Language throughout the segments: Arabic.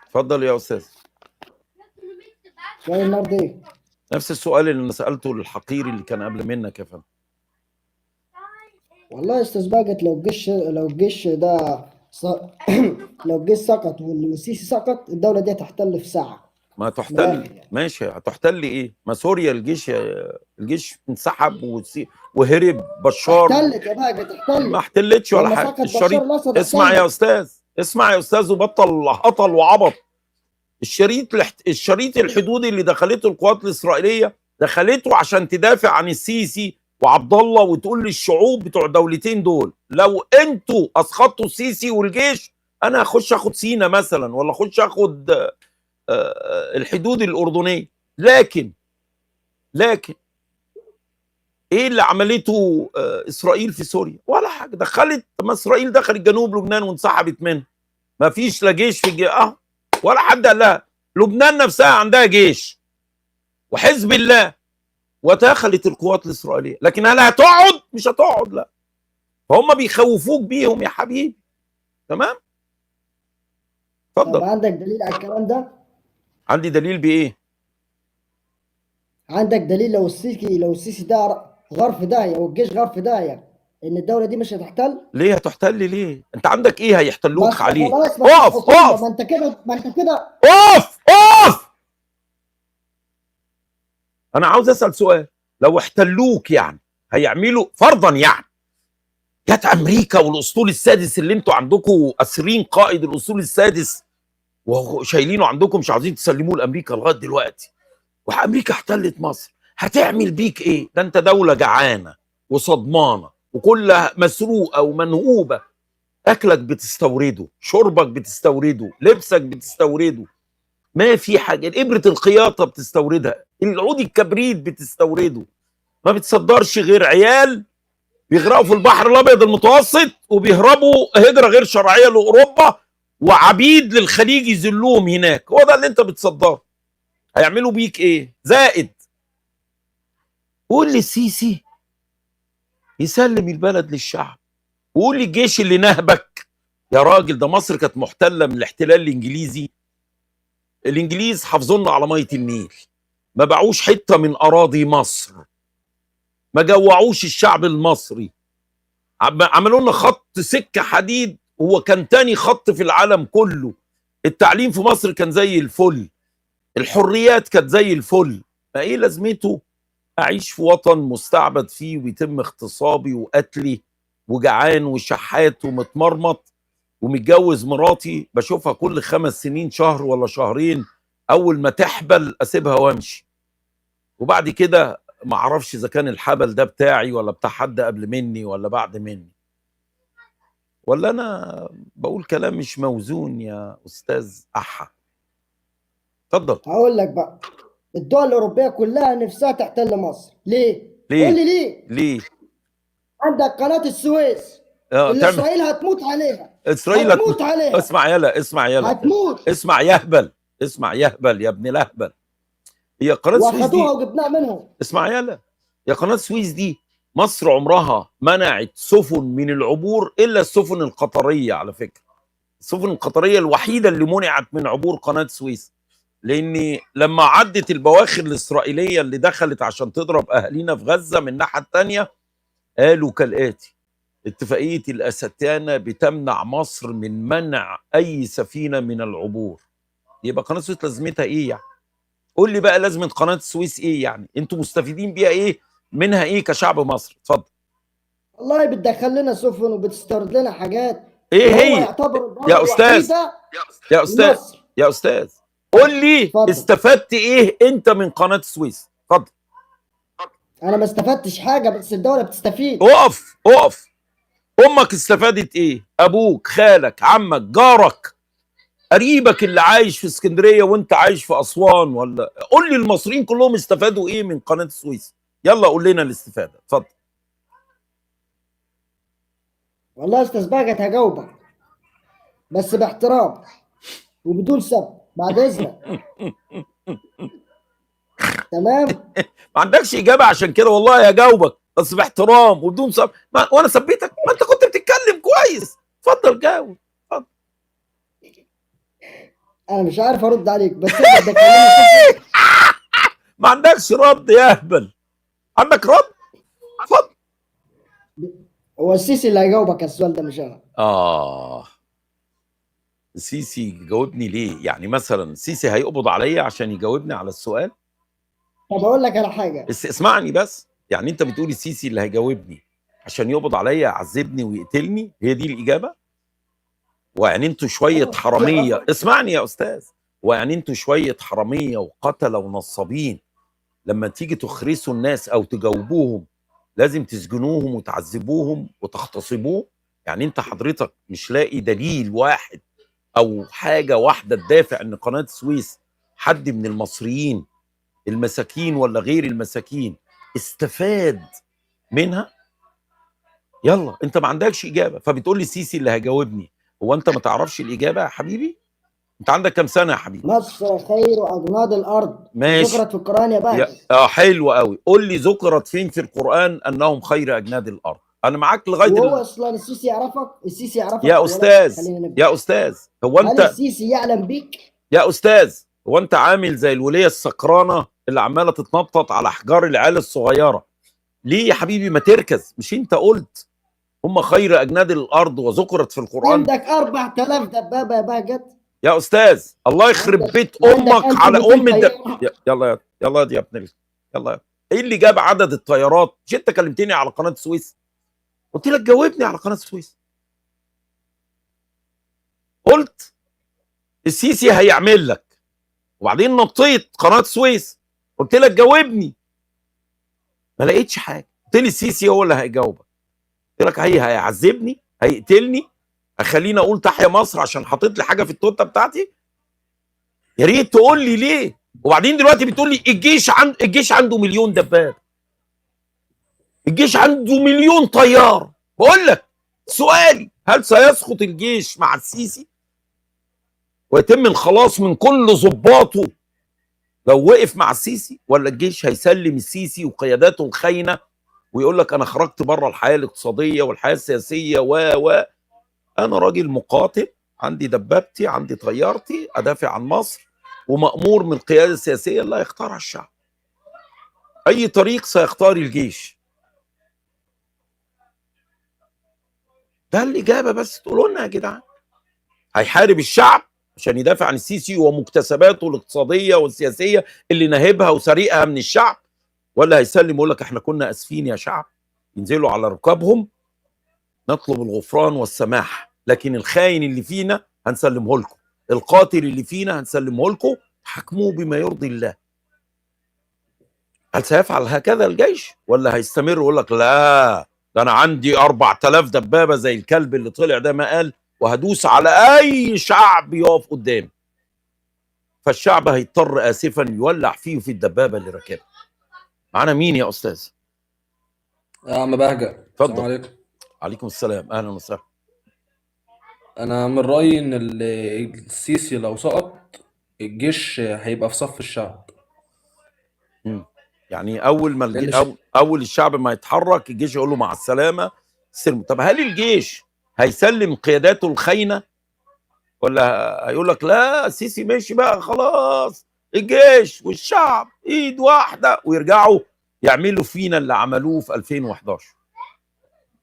اتفضل يا استاذ. سؤال النهارده ايه؟ نفس السؤال اللي انا سالته للحقير اللي كان قبل منك يا فندم. والله يا استاذ باجت، لو الجيش ده لو الجيش سقط والسيسي سقط، الدولة دي هتحتل في ساعة. ما من تحتل الآخر يعني. ماشي، هتحتل ايه؟ ما سوريا الجيش انسحب وهرب بشار. احتلت يا باجت، ما احتلت. احتلتش ولا لما حاجه. سقط بشار الشريط، الأسد اسمع يا احتلت. استاذ، اسمع يا استاذ وبطل هطل وعبط. الشريط الحدودي اللي دخلته القوات الاسرائيليه دخلته عشان تدافع عن السيسي وعبد الله، وتقول للشعوب بتوع الدولتين دول لو انتوا اسقطتوا السيسي والجيش انا هخش اخد سينا مثلا، ولا اخش اخد الحدود الاردنيه. لكن ايه اللي عملته اسرائيل في سوريا؟ ولا حاجه. ما اسرائيل دخلت جنوب لبنان وانسحبت منه. ما فيش لا جيش في ولا حد قال لها. لبنان نفسها عندها جيش وحزب الله ودخلت القوات الاسرائيليه، لكن هل هتقعد؟ مش هتقعد، لا. فهم بيخوفوك بيهم يا حبيبي. تمام؟ طب اتفضل. عندك دليل على الكلام ده؟ عندي دليل بايه؟ عندك دليل لو السيسي ده غار في داهية والجيش غار في داهية، إن الدولة دي مش هتحتل؟ ليه هتحتل؟ ليه؟ انت عندك ايه هيحتلوك بس عليه؟ خلاص، ما فيش اقف حكومة. اقف ما انت كده. اقف اقف. انا عاوز اسال سؤال. لو احتلوك يعني هيعملوا فرضا يعني جت امريكا والاسطول السادس اللي انتوا عندكم اسرين قائد الاسطول السادس وشايلينه عندكم مش عاوزين تسلموه لامريكا لغايه دلوقتي، وامريكا احتلت مصر، هتعمل بيك ايه؟ ده انت دوله جعانه وصدمانه وكلها مسروقه ومنهوبه. اكلك بتستورده، شربك بتستورده، لبسك بتستورده، ما في حاجه. ابره الخياطه بتستوردها، العود الكبريت بتستورده. ما بتصدرش غير عيال بيغرقوا في البحر الابيض المتوسط وبيهربوا هجره غير شرعيه لاوروبا، وعبيد للخليج يذلوهم هناك. هو ده اللي انت بتصدره. هيعملوا بيك ايه؟ زائد قول للسيسي يسلم البلد للشعب، وقول للجيش اللي نهبك يا راجل ده مصر كانت محتله من الاحتلال الانجليزي. الانجليز حافظونا على ميه النيل، ما باعوش حته من اراضي مصر، ما جوعوش الشعب المصري، عملوا لنا خط سكه حديد هو كان تاني خط في العالم كله. التعليم في مصر كان زي الفل، الحريات كانت زي الفل. ما ايه لازمته اعيش في وطن مستعبد فيه ويتم اغتصابي وقتلي وجعان وشحات ومتمرمط ومتجوز مراتي بشوفها كل 5 سنين شهر ولا شهرين، اول ما تحبل اسيبها وامشي، وبعد كده ما اعرفش اذا كان الحبل ده بتاعي ولا بتاع حد قبل مني ولا بعد مني. ولا انا بقول كلام مش موزون يا استاذ احا؟ اتفضل. هقول لك بقى، الدول الأوروبية كلها نفسها تحتل مصر. ليه؟ قول لي ليه؟ ليه؟ عندك قناة السويس اللي تعمل إسرائيل هتموت عليها. اسرائيل هتموت عليها. اسمع يلا، اسمع يلا، هتموت. اسمع يهبل، اسمع يهبل يا ابن الاهبل. هي قناه السويس دي، واخدوها وجبناها منهم. اسمع يلا، يا قناه السويس دي مصر عمرها منعت سفن من العبور الا السفن القطريه. على فكره السفن القطريه الوحيده اللي منعت من عبور قناه السويس، لان لما عدت البواخر الاسرائيليه اللي دخلت عشان تضرب اهالينا في غزه من الناحيه الثانيه قالوا كالاتي: اتفاقيه الاستانه بتمنع مصر من منع اي سفينه من العبور. يبقى قناه السويس لازمتها ايه يعني؟ قول لي بقى لازمه قناه السويس ايه يعني؟ انتوا مستفيدين بيها ايه منها ايه كشعب مصر؟ اتفضل. والله بتدخل لنا سفن وبتستورد لنا حاجات. ايه وهو هي يعتبر الدولة يا استاذ؟ الوحيدة يا استاذ، لمصر. يا استاذ قول لي اتفضل. استفدت ايه انت من قناه السويس؟ اتفضل. انا ما استفدتش حاجة، بس الدولة بتستفيد. اقف اقف. امك استفادت ايه؟ ابوك، خالك، عمك، جارك، قريبك اللي عايش في اسكندريه وانت عايش في اسوان؟ ولا قول لي المصريين كلهم استفادوا ايه من قناه السويس؟ يلا قول لنا الاستفاده. اتفضل. والله يا استاذ باجت هجاوبك، بس باحترام وبدون سب، بعد اذنك. تمام. ما عندكش اجابه عشان كده والله هجاوبك بس باحترام وبدون سب. وانا سبيتك؟ ما انت كنت بتتكلم كويس. اتفضل جاوب. اتفضل. انا مش عارف ارد عليك، بس انت بدك تكلمني. ما عندكش رد يا اهبل؟ عندك رد؟ اتفضل. هو السيسي اللي هيجاوبك السؤال ده مش انا. السيسي يجاوبني ليه؟ يعني مثلا السيسي هيقبض عليا عشان يجاوبني على السؤال؟ طب اقول لك على حاجه. اسمعني بس، يعني انت بتقول السيسي اللي هيجاوبني عشان يقبض عليا يعذبني ويقتلني؟ هي دي الاجابه؟ ويعني انتوا شويه حراميه، اسمعني يا استاذ، ويعني انتوا شويه حراميه وقتله ونصابين لما تيجي تخرسوا الناس او تجاوبوهم لازم تسجنوهم وتعذبوهم وتغتصبوهم؟ يعني انت حضرتك مش لاقي دليل واحد او حاجه واحده تدافع ان قناه السويس حد من المصريين المساكين ولا غير المساكين استفاد منها؟ يلا انت ما عندكش اجابه فبتقول لي السيسي اللي هيجاوبني. هو انت ما تعرفش الاجابه يا حبيبي؟ انت عندك كام سنه يا حبيبي؟ مصر خير اجناد الارض، ماشي. ذكرت في القران يا باجي. حلو قوي، قول لي ذكرت فين في القران انهم خير اجناد الارض؟ انا معاك لغايه وهو اصلا السيسي يعرفك؟ السيسي يعرفك يا اولا؟ استاذ، خلينا نبدا. يا استاذ، هو هل انت السيسي يعلم بيك؟ يا استاذ هو انت عامل زي الوليه السكرانه اللي عماله تتنطط على احجار العيال الصغيره؟ ليه يا حبيبي ما تركز؟ مش انت قلت هم خير اجناد الارض وذكرت في القران؟ عندك 4000 دبابه يا باجت يا استاذ الله يخرب بيت امك على ام يلا يلا يا ابن يلا. ايه اللي جاب عدد الطيارات؟ مش انت كلمتني على قناه السويس؟ قلت لك جاوبني على قناه السويس، قلت السيسي هيعمل لك، وبعدين نطيت قناه السويس قلت لك جاوبني، ما لقيتش حاجه. قلت لي السيسي هو اللي هيجاوبك، قلت لك هيعذبني، هيقتلني، هخليني اقول تحيا مصر عشان حاطط لي حاجه في التوته بتاعتي؟ يا ريت تقول لي ليه. وبعدين دلوقتي بتقول لي الجيش عنده مليون دباب، الجيش عنده مليون طيار. بقول لك سؤالي، هل سيسقط الجيش مع السيسي ويتم الخلاص من كل ضباطه لو وقف مع السيسي، ولا الجيش هيسلم السيسي وقياداته الخاينه ويقول لك انا خرجت بره الحياه الاقتصاديه والحياه السياسيه انا راجل مقاتل، عندي دبابتي، عندي طيارتي، ادافع عن مصر، ومأمور من القياده السياسيه اللي هيختارها الشعب. اي طريق سيختار الجيش؟ ده الاجابه، بس تقولوا لنا يا جدعان. هيحارب الشعب عشان يدافع عن السيسي ومكتسباته الاقتصاديه والسياسيه اللي نهبها وسرقها من الشعب، ولا هيسلم يقول لك احنا كنا اسفين يا شعب، ينزلوا على ركابهم نطلب الغفران والسماح، لكن الخاين اللي فينا هنسلمه لكم، القاتل اللي فينا هنسلمه لكم، حكموه بما يرضي الله. هل سيفعل هكذا الجيش ولا هيستمر ويقول لك لا ده انا عندي 4000 دبابه زي الكلب اللي طلع ده ما قال، وهدوس على اي شعب يقف قدامي؟ فالشعب هيضطر اسفا يولع فيه في الدبابه اللي راكبها. معانا مين يا استاذ؟ يا عم بهجة، اتفضل. السلام عليكم. عليكم السلام، اهلا وسهلا. انا من رأيي ان السيسي لو سقط الجيش هيبقى في صف الشعب. يعني اول ما لان اول الشعب ما يتحرك الجيش يقول له مع السلامه سلم. طب هل الجيش هيسلم قياداته الخاينه، ولا هيقول لك لا السيسي ماشي بقى خلاص الجيش والشعب ايد واحده ويرجعوا يعملوا فينا اللي عملوه في 2011؟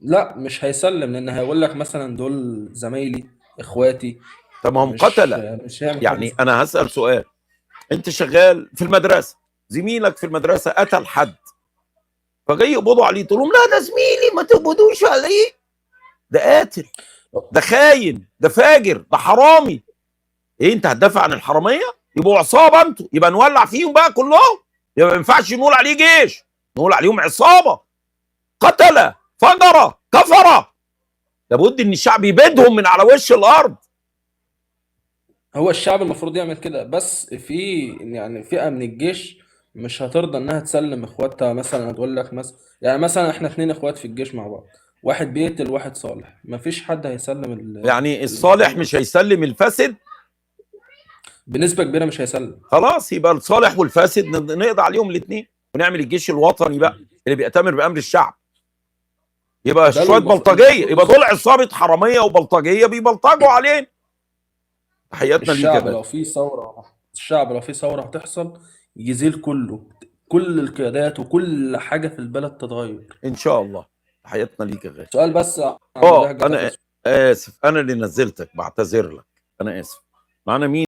لا، مش هيسلم، لان هيقول لك مثلا دول زمايلي اخواتي. طب ما هم مش قتله. مش هيعمل يعني كده. انا هسأل سؤال، انت شغال في المدرسه، زميلك في المدرسه قتل حد، فجاي يقبضوا عليه تقول لهم لا ده زميلي ما تقبضوش عليه، ده قاتل، ده خاين، ده فاجر، ده حرامي. ايه انت هتدافع عن الحراميه؟ يبقوا عصابه انتوا، يبقى نولع فيهم بقى كلهم، يبقى ما ينفعش نقول عليه جيش، نقول عليهم عصابه، قتله، فجره، كفره. لابد ان الشعب يبيدهم من على وش الارض. هو الشعب المفروض يعمل كده، بس يعني فئة من الجيش مش هترضى انها تسلم اخواتها. مثلا هتقول لك يعني مثلا احنا 2 اخوات في الجيش مع بعض، واحد بيقتل واحد صالح، مفيش حد هيسلم يعني الصالح مش هيسلم الفاسد؟ بنسبة كبيرة مش هيسلم. خلاص يبقى الصالح والفاسد نقضي عليهم الاثنين ونعمل الجيش الوطني بقى اللي بيأتمر بأمر الشعب. يبقى شويه بلطجيه، يبقى دول عصابه حراميه وبلطجيه بيبلطجوا علينا. تحياتنا ليك يا غالي. الشعب لو في ثورة هتحصل، يزيل كله، كل القيادات وكل حاجة في البلد تتغير. ان شاء الله. تحياتنا ليك يا غالي. سؤال بس عن لهجة انا اخر. اسف، انا اللي نزلتك، بعتذر لك، انا اسف. معانا مين؟